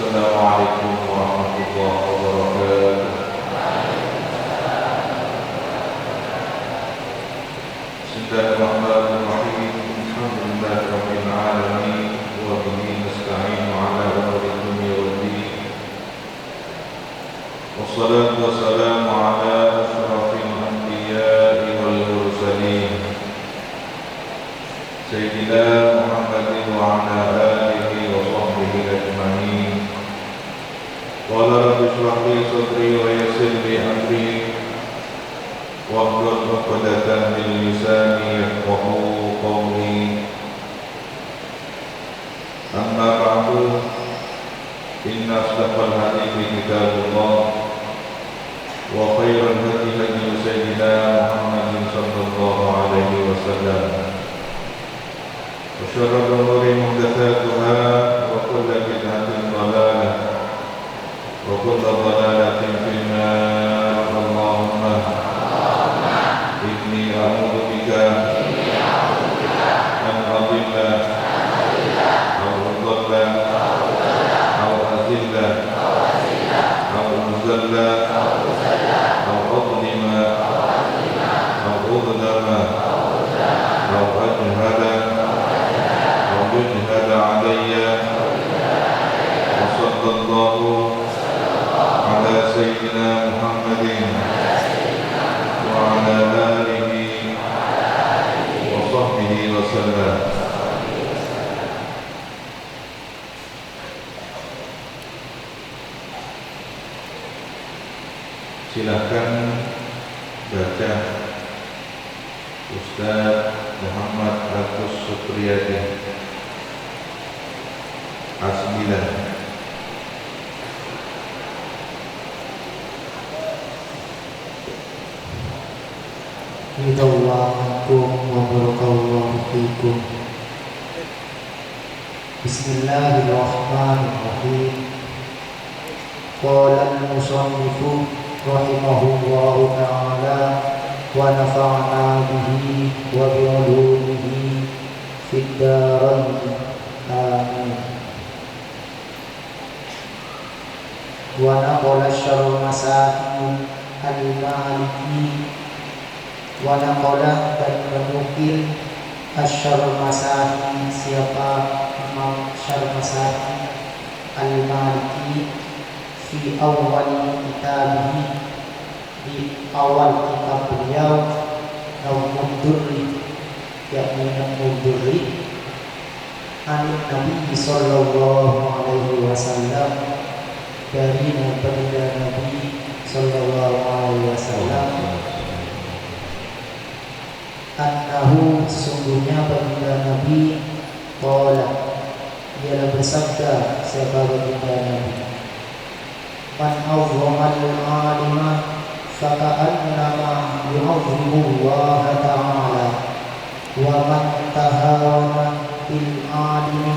Assalamualaikum warahmatullahi wabarakatuh. Bismillahirrahmanirrahim. Alhamdulillahirabbil alamin wa bihi nasta'inu ala umuri dunya waddin. Wassalatu wassalamu ala asyrafil anbiya'i wal mursalin Sayyidina Muhammadin wa ala alihi wa sahbihi ajma'in. Qala rabbi shrah li sadri wa yassir li amri wahlul 'uqdatam min lisani yafqahu qawli. Amma ba'du, inna asdaqal hadithi kitabullah wa khairal hadi hadi sayyidina Muhammadin sallallahu alaihi wasallam. Wa syarrul umuri muhdatsatuha wa kullu bid'atin dhalalah wa kullu dhalalatin fin nar. Allahumma inni a'udzu bika an adilla aw udalla aw azilla aw uzalla aw adlima aw udlama aw ajhala aw yujhala alayya. Wa sallallahu ala sayyidina Muhammadin wa ala alihi wa sahbihi wa sallam. Silakan baca Ustaz Muhammad Agus Supriyadi Asmilah. ridallahu ankum wa barakallahu fikum. Bismillahirrahmanirrahim. Qala al-musannifu rahimahullahu ta'ala wa nafa'na bihi wa bi ulumihi fid dharain. Amin. Wa naqala syarul masail al-maliki wa naqala dan menukil asyarul masail siapa Imam Syarul Masail al-Maliki fi awal kitabih di awal kitab beliau Al-Mudurri yakni Al-Mudurri an Nabi sallallahu alaihi wasallam dari Nabi sallallahu alaihi wasallam annahu sungguhnya baginda Nabi qala ialah bersabda siapa baginda Nabi man awwamal alima faka'annama yu'azzimu Allah ta'ala wa man tahawana bil alimi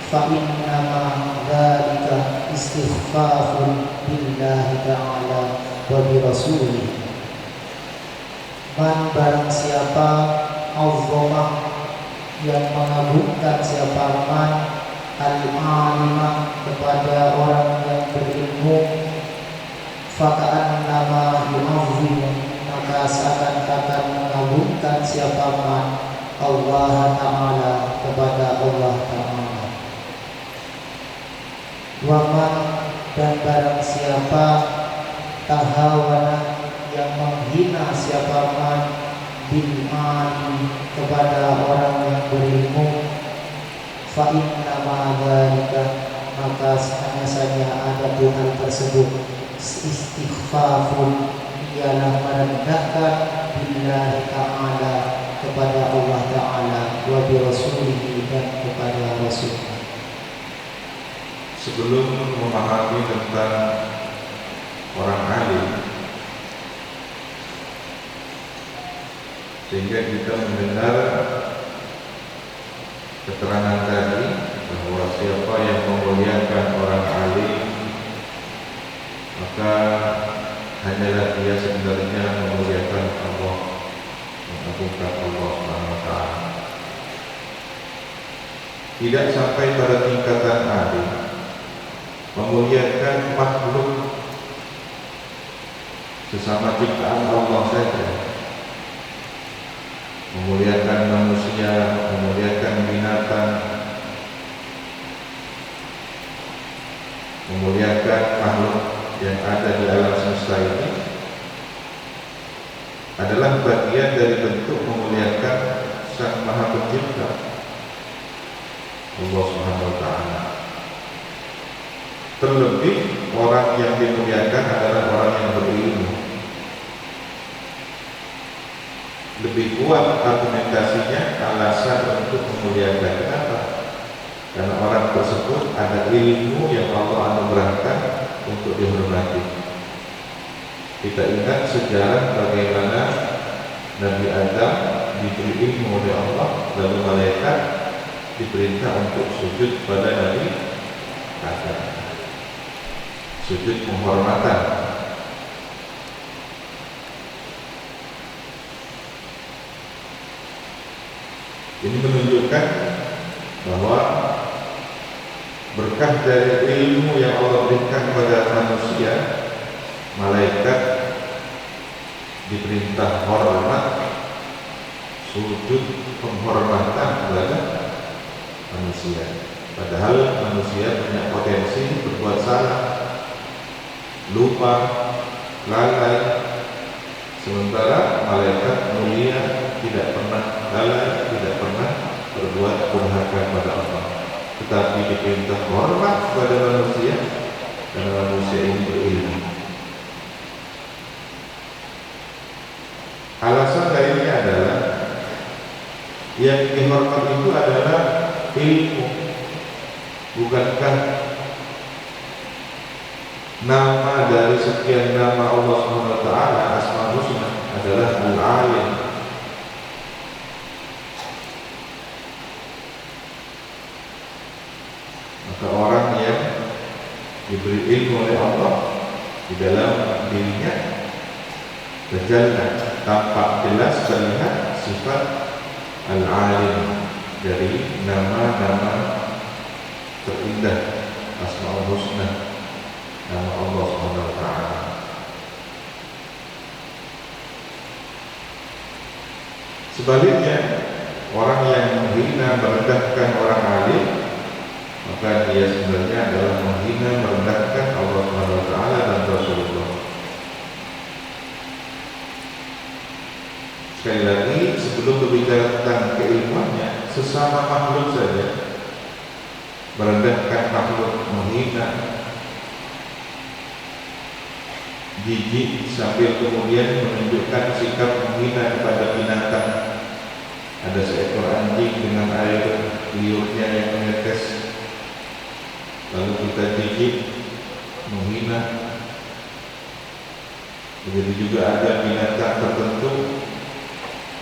fa innama dhalika istighfafun billahi ta'ala wa bi rasulih. Man barang siapa awwama yang mengagungkan siapa man al-alima kepada orang yang berilmu faka'annama yu'azzimu maka seakan-akan mengagungkan siapa man Allah Ta'ala kepada Allah Ta'ala. Wa man dan barang siapa tahawana yang menghina siapa man bil alim kepada orang yang berilmu fa inna ma dzalika maka hanya saja ada hal tersebut istighfafun ialah merendahkan billahi ta'ala kepada Allah Ta'ala wa bi rasulihi dan kepada rasulnya. Sebelum memahami tentang orang alim sehingga kita mendengar keterangan tadi bahwa siapa yang memuliakan orang alim maka hanyalah dia sebenarnya memuliakan Allah, mengagungkan Allah Subhanahu wa ta'ala. Tidak sampai pada tingkatan alim memuliakan makhluk sesama ciptaan Allah saja, memuliakan manusia, memuliakan binatang, memuliakan makhluk yang ada di alam semesta ini adalah bagian dari bentuk memuliakan Sang Maha Pencipta Allah Subhanahu wa ta'ala. Terlebih orang yang dimuliakan adalah orang yang berilmu. Lebih kuat argumentasinya alasan untuk memuliakan. Kenapa? Karena orang tersebut ada ilmu yang Allah anugerahkan untuk dihormati. Kita ingat sejarah bagaimana Nabi Adam diberi ilmu oleh Allah, lalu malaikat diperintah untuk sujud pada Nabi Adam, sujud penghormatan. Ini menunjukkan bahwa berkah dari ilmu yang Allah berikan kepada manusia, malaikat diperintah hormat, sujud penghormatan kepada manusia. Padahal manusia punya potensi berbuat salah, lupa, lalai. Sementara malaikat mulia tidak pernah lalai, tidak pernah berbuat durhaka kepada Allah, tetapi diperintah hormat kepada manusia karena manusia ini berilmu. Alasan lainnya adalah yang dihormat itu adalah ilmu. Bukankah nama dari sekian nama Allah SWT, Asmaul Husna adalah Al-Alim, diberi ilmu oleh Allah, di dalam dirinya terjalna tampak jelas terlihat sifat al-alim dari nama-nama terindah Asmaul Husna, nama Allah Subhanahu wa taala. Sebaliknya, orang yang menghina merendahkan orang alim, maka dia sebenarnya adalah menghina merendahkan Allah Subhanahu wa taala dan Rasulullah. Sekali lagi, sebelum berbicara tentang keilmuannya, sesama makhluk saja merendahkan makhluk, menghina, jijik, sambil kemudian menunjukkan sikap menghina kepada binatang. Ada seekor anjing dengan air liurnya yang menetes, lalu kita jijik, menghina. Begitu juga ada binatang tertentu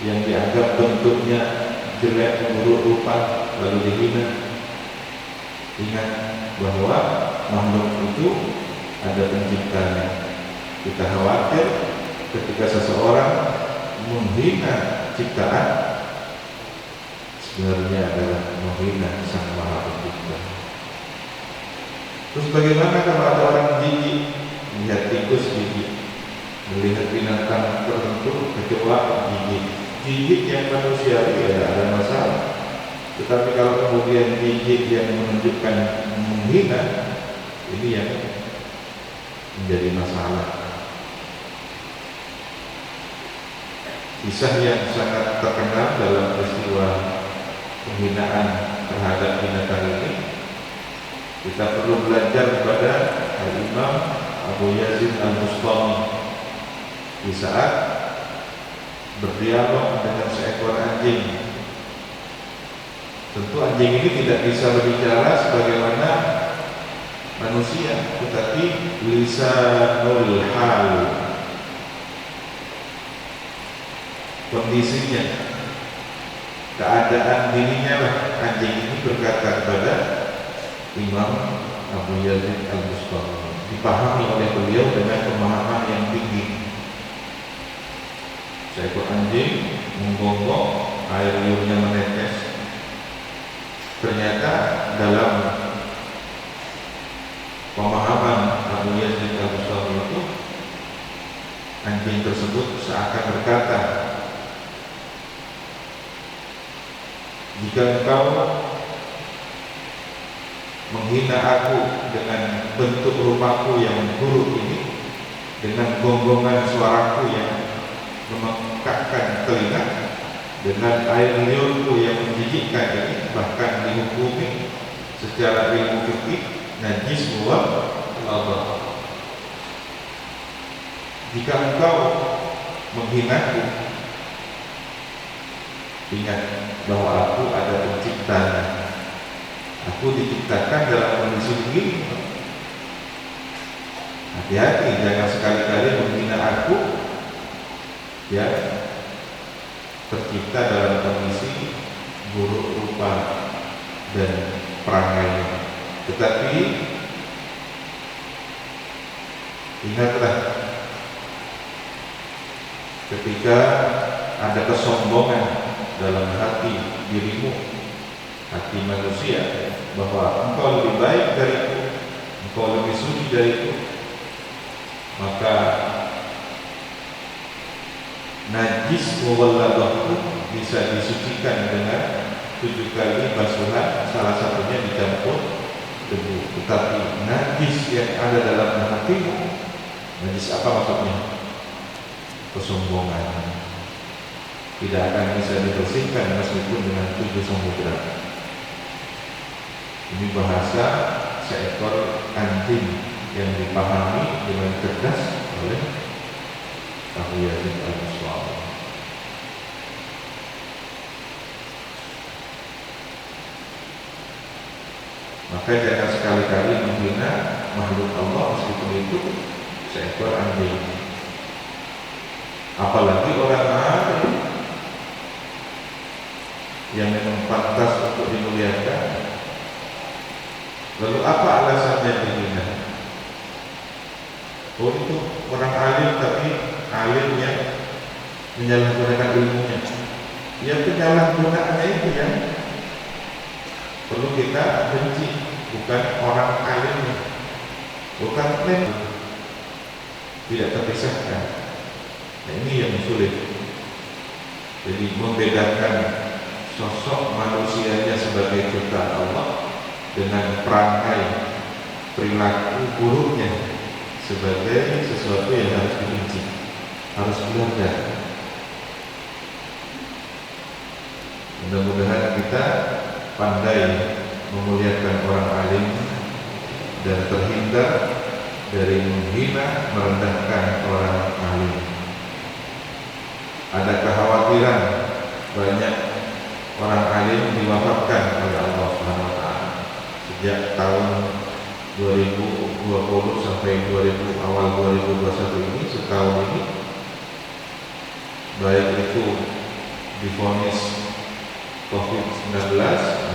yang dianggap bentuknya jelek, buruk rupa, lalu dihina. Ingat bahwa makhluk itu ada penciptanya. Kita khawatir ketika seseorang menghina ciptaan, sebenarnya adalah menghina Sang Maha Pencipta. Terus bagaimana kalau ada orang jijik, melihat tikus jijik, melihat binatang tertentu kecoa jijik? Jijik yang manusiawi ya tidak ada masalah. Tetapi kalau kemudian jijik yang menunjukkan menghina, ini yang menjadi masalah. Kisah yang sangat terkenal dalam peristiwa penghinaan terhadap binatang ini, kita perlu belajar kepada Al-Imam Abu Yazid Al-Bustami di saat berdialog dengan seekor anjing. Tentu anjing ini tidak bisa berbicara sebagaimana manusia, tetapi lisanul hal, kondisinya, keadaan dirinya lah anjing ini berkata kepada Imam Abu Yazid Al-Bustami, dipahami oleh beliau dengan pemahaman yang tinggi. Seekor anjing menggonggong, air liurnya menetes. Ternyata dalam pemahaman Abu Yazid Al-Bustami itu, anjing tersebut seakan berkata, jika engkau menghina aku dengan bentuk rupaku yang buruk ini, dengan gonggongan suaraku yang memekakkan telinga, dengan air liurku yang menjijikkan ini, bahkan dihukumi secara ilmu fikih najis wa Allah. Jika engkau menghinaku, ingat bahwa aku ada penciptanya. Aku diciptakan dalam kondisi begini. Hati-hati, jangan sekali-kali menghina aku ya, tercipta dalam kondisi buruk rupa dan perangai. Tetapi ingatlah, ketika ada kesombongan dalam hati dirimu, hati manusia, bahwa engkau lebih baik dariku, engkau lebih suci dariku, maka najis muwalladahku bisa disucikan dengan 7 kali basuhan, salah satunya dicampur debu. Tetapi najis yang ada dalam hatimu, najis apa maksudnya? Kesombongan, tidak akan bisa dibersihkan meskipun dengan 7 samudera. Ini bahasa seekor anjing yang dipahami dengan cerdas oleh Abu Yazid Al-Bustami. Maka jangan sekali-kali menghina makhluk Allah meskipun itu seekor anjing. Apalagi orang alim yang memang pantas untuk dimuliakan. Lalu apa alasannya dihina? alim tapi alim yang menyalahgunakan ilmunya. Ya penyalahgunaannya itu yang perlu kita benci, bukan orang alimnya, bukan klaim, tidak terpisahkan. Nah, ini yang sulit. Jadi membedakan sosok manusianya sebagai ciptaan Allah dengan perangai perilaku buruknya sebagai sesuatu yang harus dibenci, harus belajar. Mudah-mudahan kita pandai memuliakan orang alim dan terhindar dari menghina, merendahkan orang alim. Ada kekhawatiran banyak orang alim diwafatkan oleh Allah Subhanahu wa taala sejak tahun 2020 sampai awal 2021 ini, setahun ini, baik itu divonis COVID-19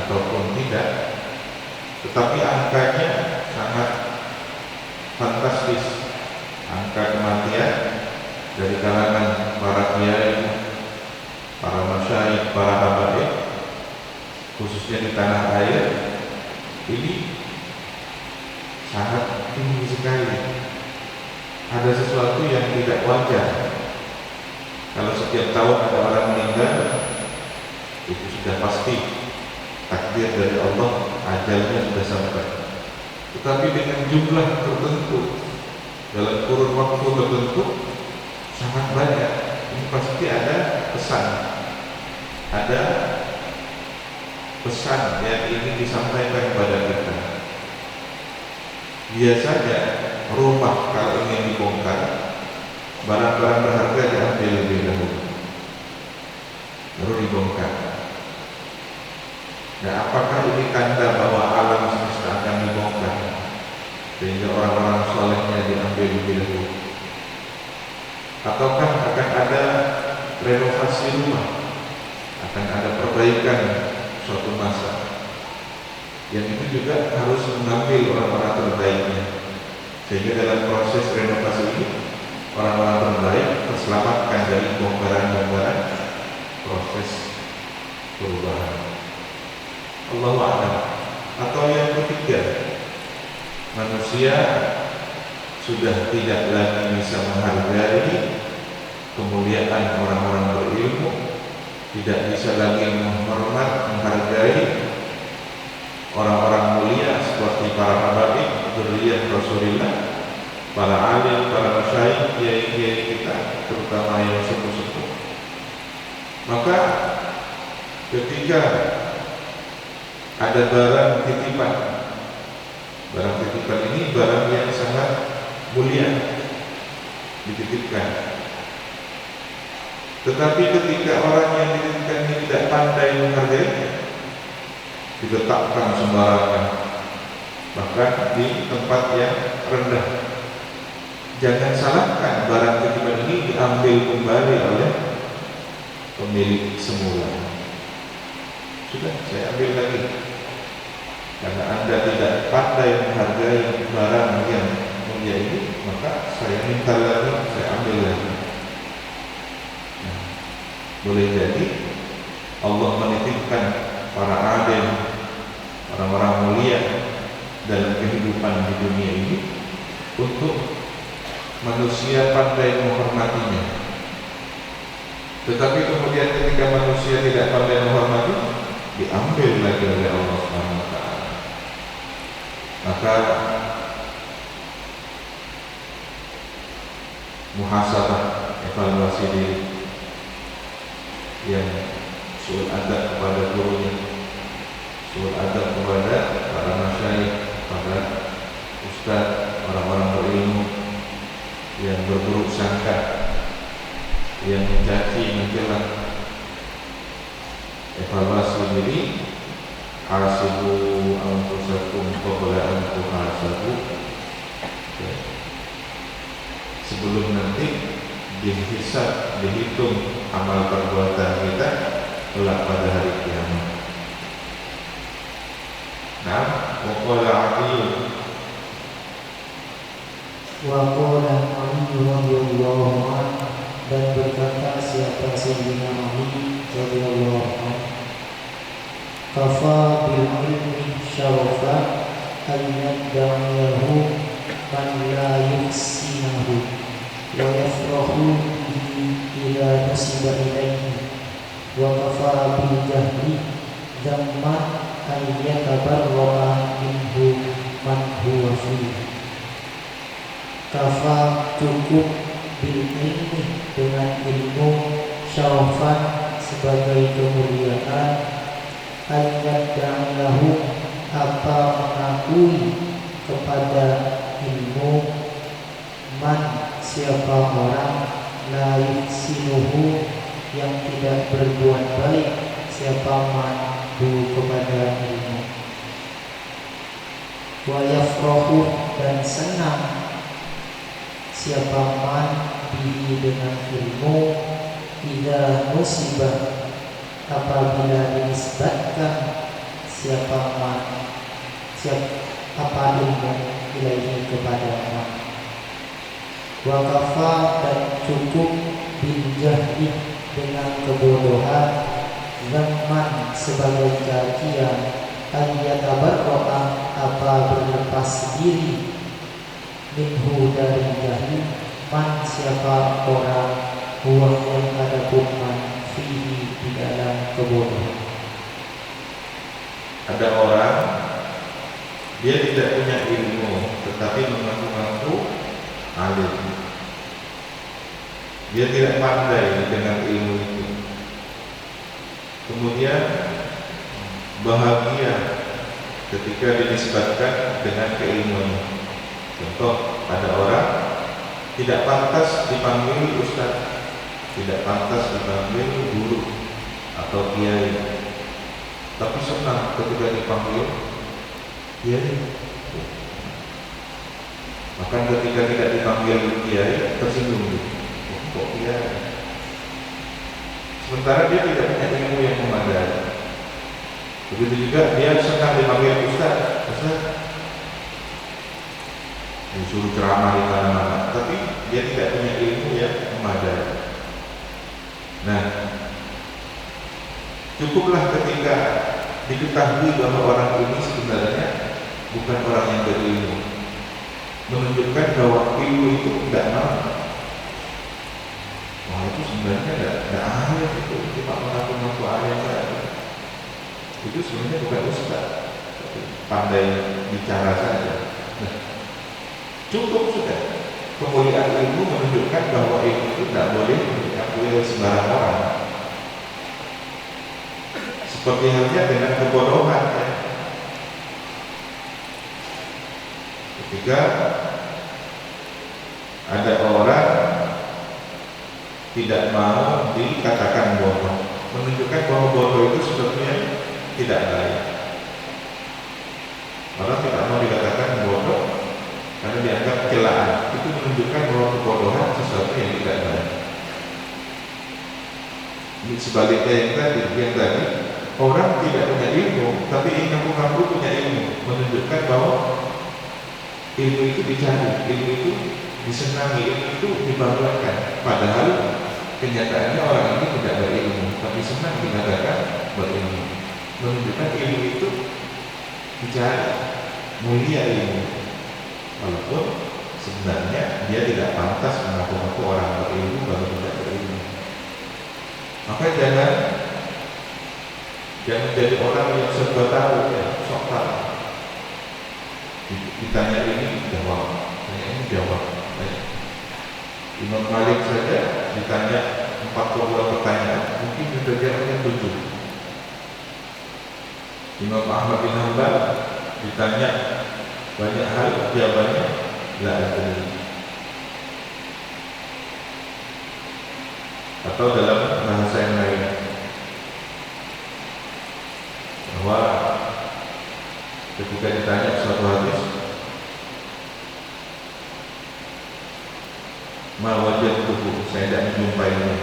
ataupun tidak, tetapi angkanya sangat fantastis. Angka kematian dari kalangan para kiai, para masyayikh, para habaib, khususnya di tanah air ini sangat tinggi sekali. Ada sesuatu yang tidak wajar. Kalau setiap tahun ada orang meninggal, itu sudah pasti takdir dari Allah, ajalnya sudah sampai. Tetapi dengan jumlah tertentu, dalam kurun waktu tertentu, sangat banyak. Ini pasti ada pesan, ada pesan yang ingin disampaikan kepada kita. Biasanya rumah kalau ingin dibongkar, barang-barang berharga diambil lebih dahulu, baru dibongkar. Nah, apakah ini tanda bahwa alam semesta akan dibongkar sehingga orang-orang solehnya diambil lebih dahulu? Ataukah akan ada renovasi rumah, akan ada perbaikan suatu masa, yang itu juga harus mengambil orang-orang terbaiknya, sehingga dalam proses renovasi ini orang-orang terbaik terselamatkan dari bongkaran-bongkaran proses perubahan. Allahu a'lam. Atau yang ketiga, manusia sudah tidak lagi bisa menghargai kemuliaan orang-orang berilmu, tidak bisa lagi menghargai orang-orang mulia seperti para habaib, dzurriyyah Rasulullah, para alim, para masyayikh, kiai-kiai kita, terutama yang sepuh-sepuh. Maka ketika ada barang titipan, barang titipan ini barang yang sangat mulia dititipkan. Tetapi ketika orang yang dititipkan ini tidak pandai menghargainya, diletakkan sembarangan, bahkan di tempat yang rendah. Jangan salahkan barang titipan ini diambil kembali oleh pemilik semula. Sudah, saya ambil lagi, karena Anda tidak pandai menghargai barang yang mulia ini, maka saya minta lagi, saya ambil lagi. Nah, boleh jadi Allah menitipkan para alim, orang-orang mulia dalam kehidupan di dunia ini untuk manusia pandai menghormatinya. Tetapi kemudian ketika manusia tidak pandai menghormati, diambil lagi oleh Allah Subhanahu wa taala. Maka muhasabah, evaluasi diri, yang suul adab kepada gurunya, suul adab kepada para masyayikh, para ustaz, orang-orang berilmu, yang berburuk sangka, yang mencaci mencela. Evaluasi diri, hasibu anfusakum qabla an tuhasabu, sebelum nanti dihisab, dihitung amal perbuatan kita kelak pada hari kiamat. Nah, waqala Aqil, wa qala Ali radhiyallahu anhu, dan berkata siapa Sayyidina Ali radhiyallahu anhu, kafa bil ilmi syarafa an yadda'iyahu man la yuhsinahu wa yafrahu bihi ila nusiba ilaihi, wa kafa bil jahli dhamma an yatabarra'a minhu man huwa fihi. Kafa cukup bil ilmi dengan ilmu, syarafan sebagai kemuliaan, ayat da'alahu apa mengakui kepada ilmu, man siapa orang, la yuhsinuhu yang tidak berbuat baik, siapa man kepada ilmu, wa yafrahu dan senang siapa man bihi dengan ilmu, idza musibah apabila dinisbatkan siapa man apa ilmu ilaihi kepada man, wa kafa dan cukup bil jahli dengan kebodohan, zaman sebagai cacian, ayyatabarro'a apa berlepas diri, minhu dari jahli, man siapa orang, huwa yang ada man fihi di dalam kebodohan. Ada orang dia tidak punya ilmu tetapi mengaku-ngaku alim. Dia tidak pandai dengan ilmu itu. Kemudian bahagia ketika dinisbatkan dengan keilmuan. Contoh, ada orang tidak pantas dipanggil ustaz, tidak pantas dipanggil guru atau kiai, tapi senang ketika dipanggil kiai. Bahkan ketika tidak dipanggil kiai tersinggung, kok kiai? Sementara dia tidak punya ilmu yang memadai. Begitu juga dia senang dipanggil ustaz, disuruh ceramah di mana-mana, tapi dia tidak punya ilmu yang memadai. Nah, cukuplah ketika diketahui bahwa orang ini sebenarnya bukan orang yang berilmu, menunjukkan bahwa ilmu itu tidak mau. Wah, itu sebenarnya tidak ahli, itu cuma mengaku-ngaku ahli saja. Itu sebenarnya bukan ustaz, tapi pandai bicara saja. Nah, cukup sudah. Kemuliaan ilmu menunjukkan bahwa ilmu itu tidak boleh diakui oleh sembarang orang. Seperti halnya dengan kebodohan, ya. Ketika ada orang tidak mau dikatakan bodoh, menunjukkan bahwa bodoh itu sebetulnya tidak baik. Orang tidak mau dikatakan bodoh karena dianggap celaan, itu menunjukkan bahwa kebodohan sesuatu yang tidak baik. Ini sebaliknya yang tadi orang tidak punya ilmu tapi ngaku-ngaku punya ilmu, menunjukkan bahwa ilmu itu dicari, ilmu itu disenangi, ilmu itu dibanggakan. Padahal kenyataannya orang ini tidak berilmu tapi senang dikatakan berilmu, menunjukkan ilmu itu dicari, mulia ilmu, walaupun sebenarnya dia tidak pantas mengaku-ngaku orang berilmu kalau tidak berilmu. Maka jangan jadi orang yang serba tahu, ya, sok tahu. Ditanya ini jawab, tanya ini jawab. Imam Malik saja ditanya 42 pertanyaan, mungkin sudah jawabnya 7. Imam Ahmad bin Hanbal ditanya banyak hal, jawabannya la adri. Atau dalam bahasa yang lain, bahwa ketika ditanya suatu hadis, ma wajadtuhu, saya tidak menjumpainya.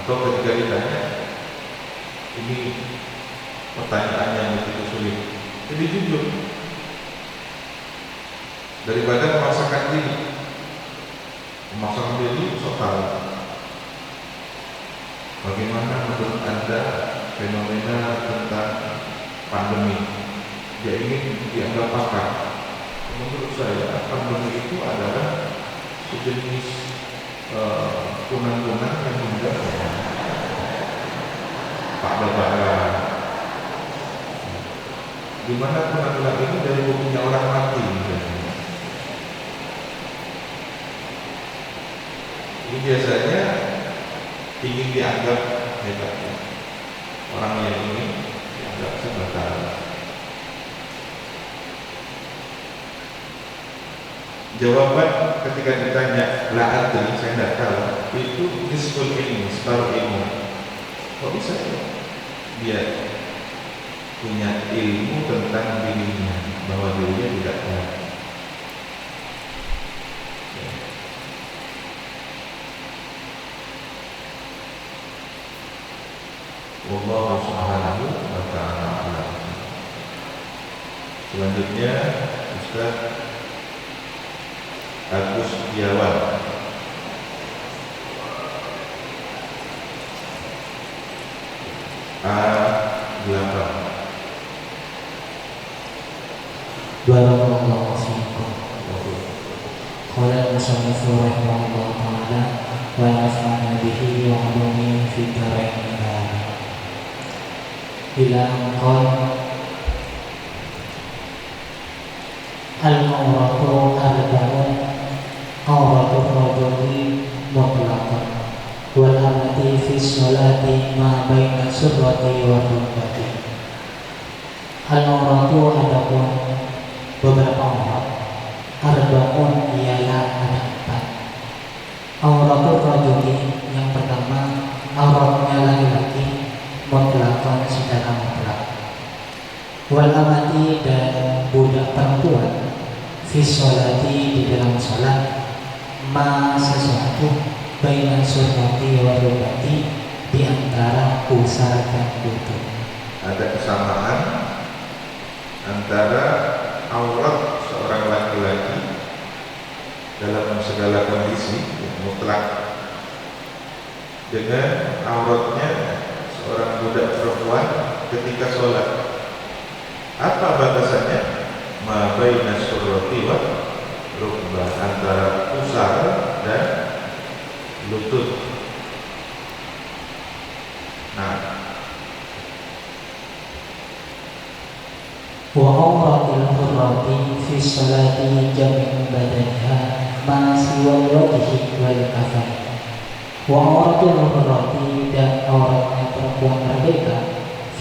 Atau ketika ditanya, ini pertanyaan yang begitu sulit, jadi jujur, daripada memaksakan diri. Memaksakan diri soal bagaimana menurut Anda fenomena tentang pandemi? Dia ingin dianggap pakar. Menurut saya pandemi itu adalah sejenis kunang-kunang yang hendak Pak Bapak, di mana kunang-kunang ini dari bukunya orang mati. Ini biasanya ingin dianggap hebat, orang yang ingin dianggap sebagai. Jawaban ketika ditanya la adri, saya tidak tahu, itu nisful ilmu, separuh ilmu. Kok bisa ya? Dia punya ilmu tentang dirinya, bahwa dirinya tidak tahu. Wallahu subhanahu wa ta'ala a'lam. Selanjutnya Ustaz Agus Setiawan. A8. Barakallahu fiikum. Qala al-musannif rahimahullah ta'ala wa nafa'ana bihi wa 'ulumihi fid dharain ila qol al-awratu arba'un awratu rajuli mutlaqan wal amati fi sholati ma baina surrati wa rukbati. Al-awratu adapun beberapa aurat, arba'un ialah ada 4. Auratul rajuli yang pertama auratnya laki-laki mutlaqan secara mutlak. Wal amati dan budak perempuan fi sholati di dalam salat ma sesuatu baina surrati wa rukbati di antara pusar dan lutut. Ada kesamaan antara aurat seorang laki-laki dalam segala kondisi mutlak dengan auratnya seorang budak perempuan ketika sholat. Apa batasannya? Ma baina surrati wa rukbah, antara pusar dan lutut. Nah, Wa auratil hurrati fi sholati jami'u badaniha ma siwal wajhi wal kafain. Wa auratil hurrati dan auratnya perempuan merdeka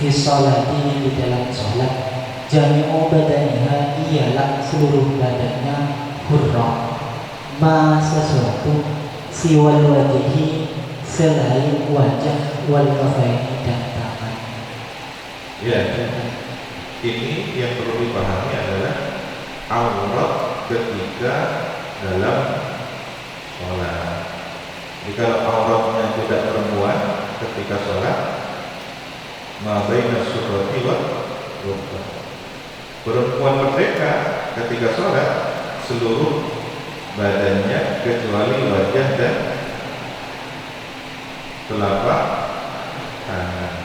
fi sholati di dalam sholat jami'u badaniha ialah seluruh badannya hurrah ma sesuatu siwal wajhi selain wajah wal kafain dan tangan. ya, ini yang perlu dipahami adalah aurat ketika dalam sholat. Jika auratnya budak perempuan ketika sholat, ma baina surrati wa rukbah. Perempuan merdeka ketika sholat seluruh badannya kecuali wajah dan telapak tangan.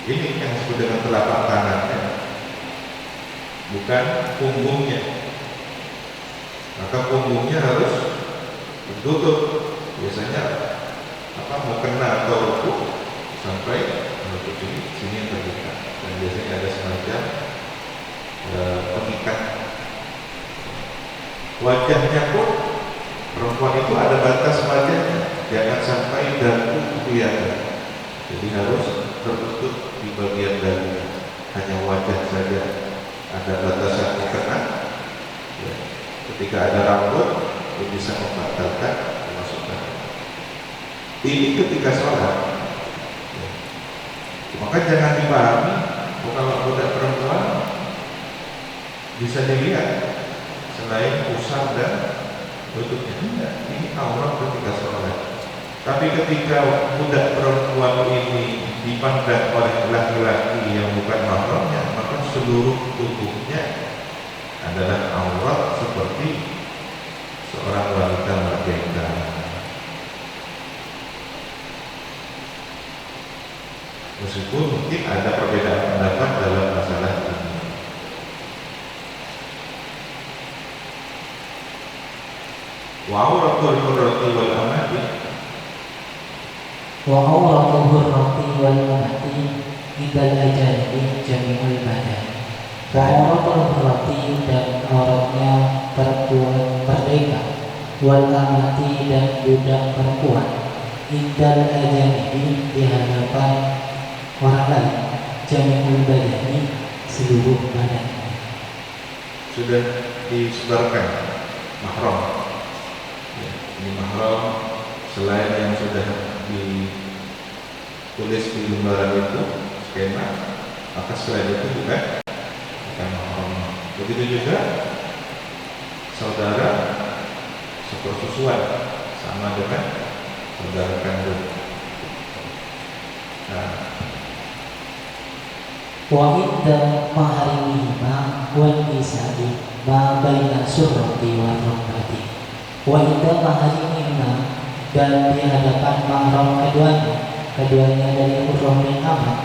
Ini yang disebut dengan telapak tangannya, bukan punggungnya. Maka punggungnya harus ditutup. Biasanya mau kena atau ruku sampai menutup sini yang terbuka. Dan biasanya ada semacam pengikat. Wajahnya pun perempuan itu ada batas wajahnya, jangan sampai dagu kelihatan. Jadi harus tertutup di bagian dagu, hanya wajah saja. Ada batasan mukena. Ya. Ketika ada rambut, itu bisa membatalkan pemasukan. Ini ketika sholat. Ya. Maka jangan dipahami kalau budak perempuan bisa dilihat selain pusar dan lututnya. Tidak, ini aurat ketika sholat. Tapi ketika budak perempuan ini dipandang oleh laki-laki yang bukan mahramnya, maka seluruh tubuhnya adalah aurat seperti seorang wanita merdeka. Meskipun mungkin ada perbedaan pendapat dalam masalah ini. Wa auratul hurrati wal amati Wa auratul hurrati wal amati idal ajali jami'ul badan. Wa auratul hurrati dan auratnya perempuan merdeka, wal amati dan budak perempuan, idal ajali di hadapan orang lain, jami'ul badani seluruh badan. sudah disebarkan mahram. Ya, ini mahram selain yang sudah ditulis di lembaran itu skema, maka selain itu juga bukan mahram. Begitu juga saudara sepersusuan sama dengan saudara kandung. Nah, Wa idda maharimihima wal nisa'i ma baina surrati wa rukbati. Wa idda maharimihima dan di hadapan mahram keduanya dari Hurrah bin Amr,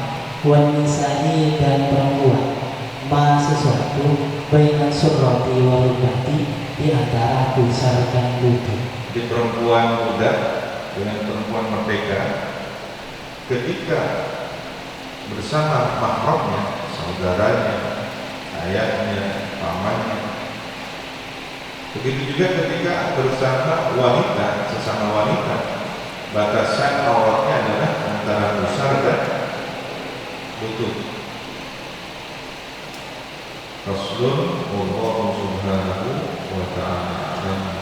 wal nisa'i dan perempuan, ma sesuatu baina surrati wa rukbati di antara pusar dan lutut. di perempuan muda dengan perempuan merdeka ketika bersama mahramnya, saudaranya, ayahnya, pamannya. Begitu juga ketika bersama wanita, sesama wanita, batasan auratnya adalah antara pusar dan lutut. Rasulullah subhanahu wa ta'ala